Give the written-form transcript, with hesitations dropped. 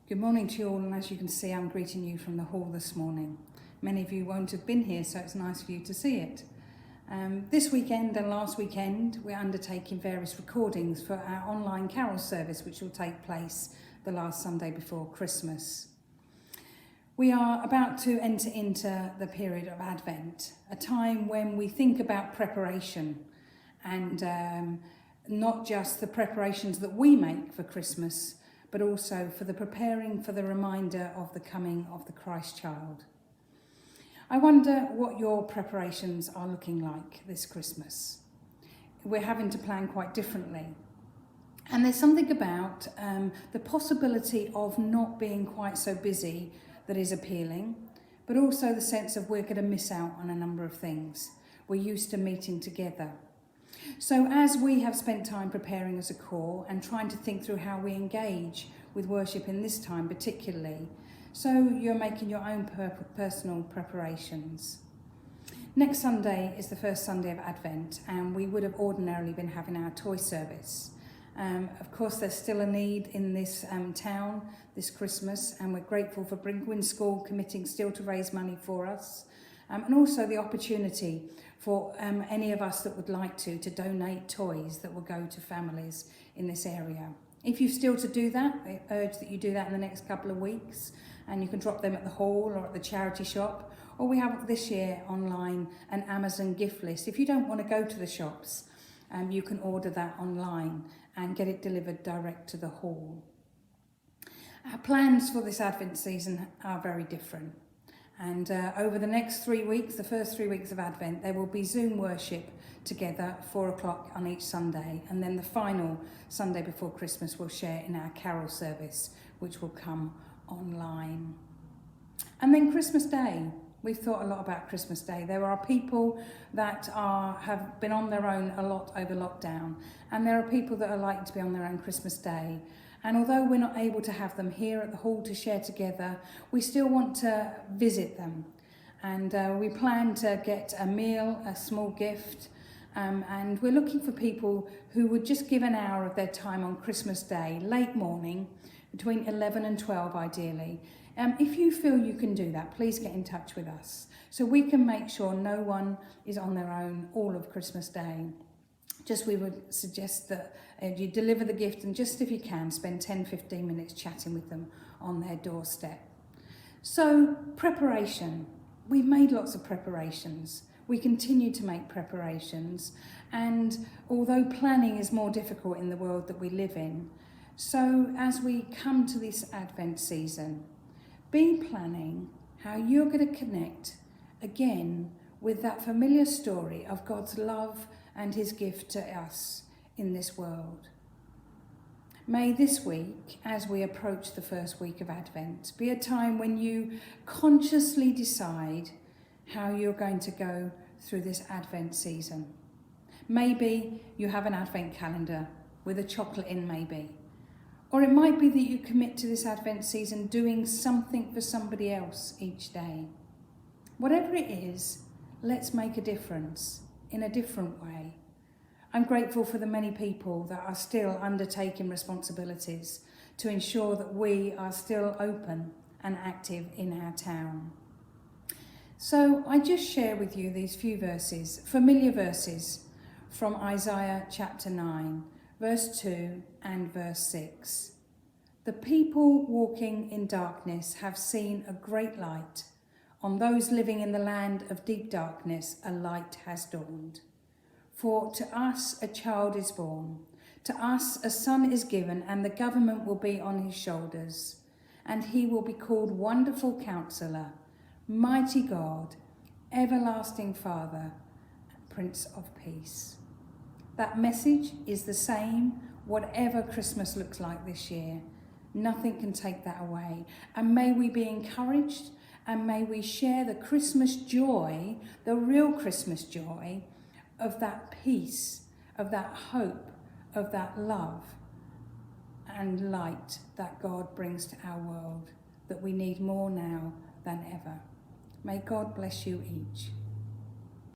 Good morning to you all, and as you can see, I'm greeting you from the hall this morning. Many of you won't have been here, so it's nice for you to see it. This weekend and last weekend, we're undertaking various recordings for our online carol service, which will take place the last Sunday before Christmas. We are about to enter into the period of Advent, a time when we think about preparation and not just the preparations that we make for Christmas, but also for the preparing for the reminder of the coming of the Christ child. I wonder what your preparations are looking like this Christmas. We're having to plan quite differently. And there's something about the possibility of not being quite so busy that is appealing, but also the sense of we're going to miss out on a number of things. We're used to meeting together. So as we have spent time preparing as a core and trying to think through how we engage with worship in this time particularly, so you're making your own personal preparations. Next Sunday is the first Sunday of Advent, and we would have ordinarily been having our toy service. Of course, there's still a need in this town this Christmas, and we're grateful for Brynquin School committing still to raise money for us. And also the opportunity for any of us that would like to donate toys that will go to families in this area. If you're still to do that, I urge that you do that in the next couple of weeks, and you can drop them at the hall or at the charity shop, or we have this year online an Amazon gift list. If you don't want to go to the shops, you can order that online and get it delivered direct to the hall. Our plans for this Advent season are very different. And over the next 3 weeks, the first 3 weeks of Advent, there will be Zoom worship together, 4 o'clock on each Sunday. And then the final Sunday before Christmas, we'll share in our carol service, which will come online. And then Christmas Day. We've thought a lot about Christmas Day. There are people that have been on their own a lot over lockdown. And there are people that are likely to be on their own Christmas Day. And although we're not able to have them here at the hall to share together, we still want to visit them. And we plan to get a meal, a small gift, and we're looking for people who would just give an hour of their time on Christmas Day, late morning, between 11 and 12 ideally. If you feel you can do that, please get in touch with us so we can make sure no one is on their own all of Christmas Day. Just we would suggest that you deliver the gift and just if you can, spend 10-15 minutes chatting with them on their doorstep. So preparation. We've made lots of preparations. We continue to make preparations. And although planning is more difficult in the world that we live in, so as we come to this Advent season, be planning how you're going to connect again with that familiar story of God's love and his gift to us in this world. May this week, as we approach the first week of Advent, be a time when you consciously decide how you're going to go through this Advent season. Maybe you have an Advent calendar with a chocolate in maybe. Or it might be that you commit to this Advent season doing something for somebody else each day. Whatever it is, let's make a difference in a different way. I'm grateful for the many people that are still undertaking responsibilities to ensure that we are still open and active in our town. So I just share with you these few verses, familiar verses from Isaiah chapter 9, verse 2 and verse 6. The people walking in darkness have seen a great light. On those living in the land of deep darkness, a light has dawned. For to us a child is born, to us a son is given, and the government will be on his shoulders. And he will be called Wonderful Counselor, Mighty God, Everlasting Father, Prince of Peace. That message is the same, whatever Christmas looks like this year. Nothing can take that away. And may we be encouraged, and may we share the Christmas joy, the real Christmas joy, of that peace, of that hope, of that love and light that God brings to our world, that we need more now than ever. May God bless you each.